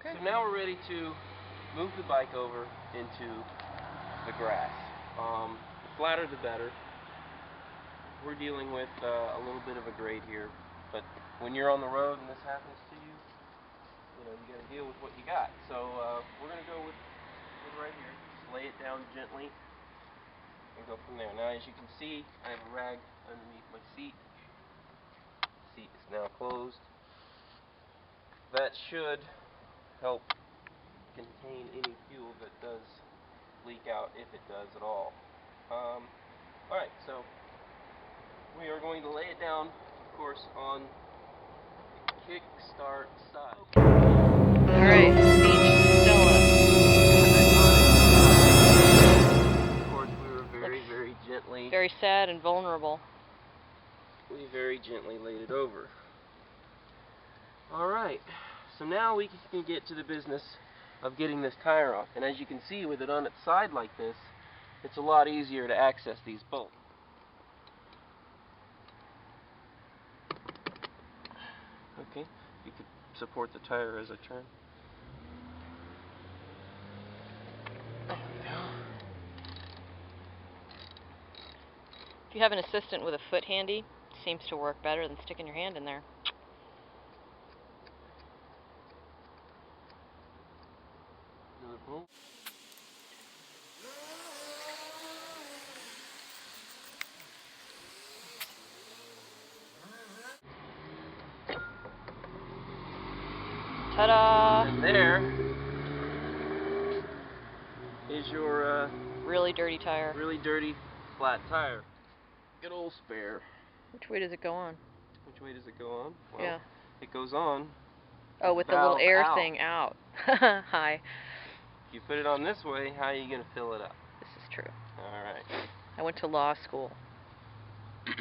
Okay. So now we're ready to move the bike over into the grass. The flatter the better. We're dealing with a little bit of a grade here, but when you're on the road and this happens to you, you know, you got to deal with what you got. So we're going to go with right here. Just lay it down gently and go from there. Now, as you can see, I have a rag underneath my seat. The seat is now closed. That should help contain any fuel that does leak out, if it does at all. Alright, so we are going to lay it down, of course, on the kickstart side. Alright, beach Stella. Of course, we were very gently. Very sad and vulnerable. We very gently laid it over. Alright, so now we can get to the business of getting this tire off. And as you can see, with it on its side like this, it's a lot easier to access these bolts. Okay, you could support the tire as I turn. There we go. If you have an assistant with a foot handy, it seems to work better than sticking your hand in there. Another bolt. Ta-da! And there is your really dirty tire. really dirty flat tire. Good old spare. Which way does it go on? Which way does it go on? Well, yeah. It goes on. Oh, with the little air out. thing out. Hi. If you put it on this way, how are you going to fill it up? This is true. Alright. I went to law school. That's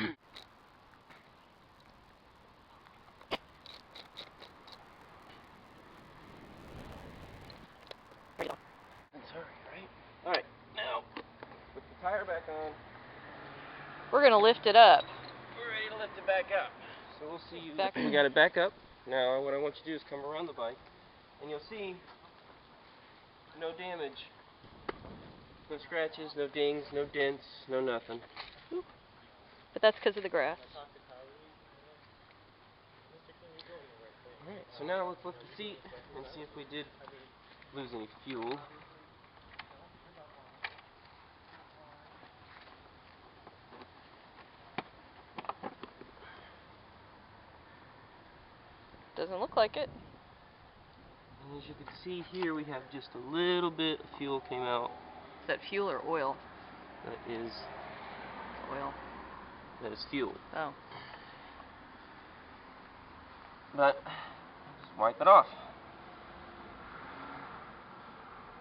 right. Alright, now, with the tire back on, we're going to lift it up. we're ready to lift it back up. So we'll see you. Back. We got it back up. Now, what I want you to do is come around the bike, and you'll see no damage. No scratches, no dings, no dents, no nothing. But that's because of the grass. Alright, so now let's lift the seat and see if we did lose any fuel. Doesn't look like it. And as you can see here, we have just a little bit of fuel came out. Is that fuel or oil? That is Oil. That is fuel. Oh. But just wipe it off.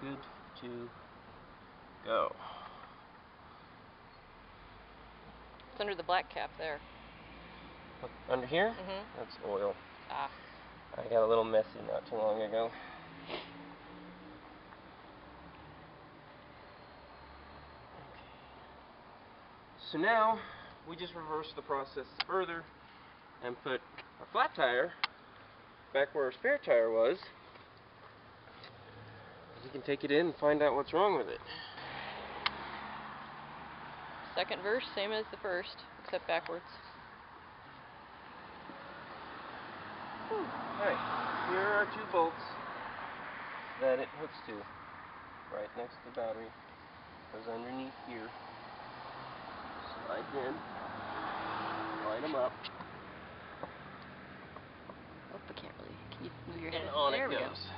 Good to go. It's under the black cap there. Under here? Mm-hmm. That's oil. Ah. I got a little messy not too long ago. So now we just reverse the process further and put our flat tire back where our spare tire was. We can take it in and find out what's wrong with it. Second verse, same as the first, except backwards. Alright, here are our 2 bolts that it hooks to. Right next to the battery. Goes underneath here. Slide in. Light them up. Oh, I can't really. Can you move your head? And on there it we goes.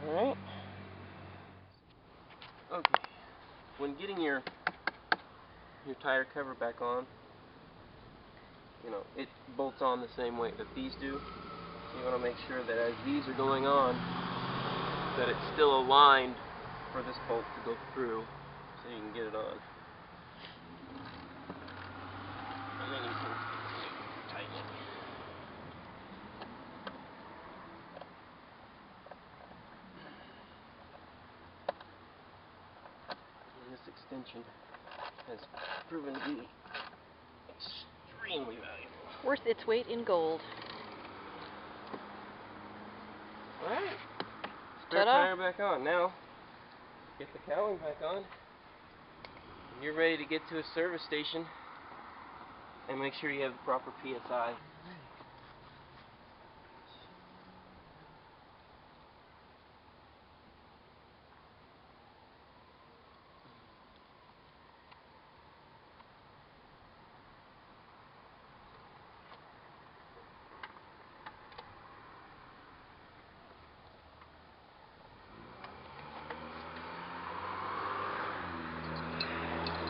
Go. Alright. Okay. When getting your tire cover back on, you know, it bolts on the same way that these do. So you want to make sure that as these are going on, that it's still aligned for this bolt to go through, so you can get it on. And then you can tighten it. And this extension has proven to be extremely valuable. Worth its weight in gold. Alright. Spare Ta-da. tire back on. Now, get the cowling back on. And you're ready to get to a service station and make sure you have the proper PSI.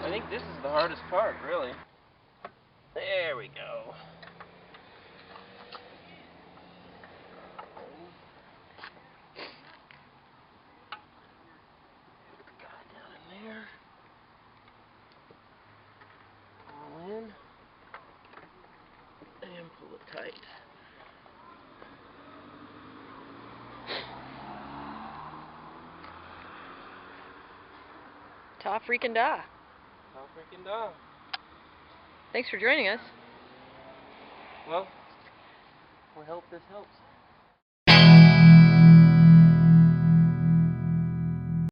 I think this is the hardest part, really. There we go. Put the guy down in there. All in. And pull it tight. Ta freaking da. How freaking dog. Thanks for joining us. Well, we hope this helps.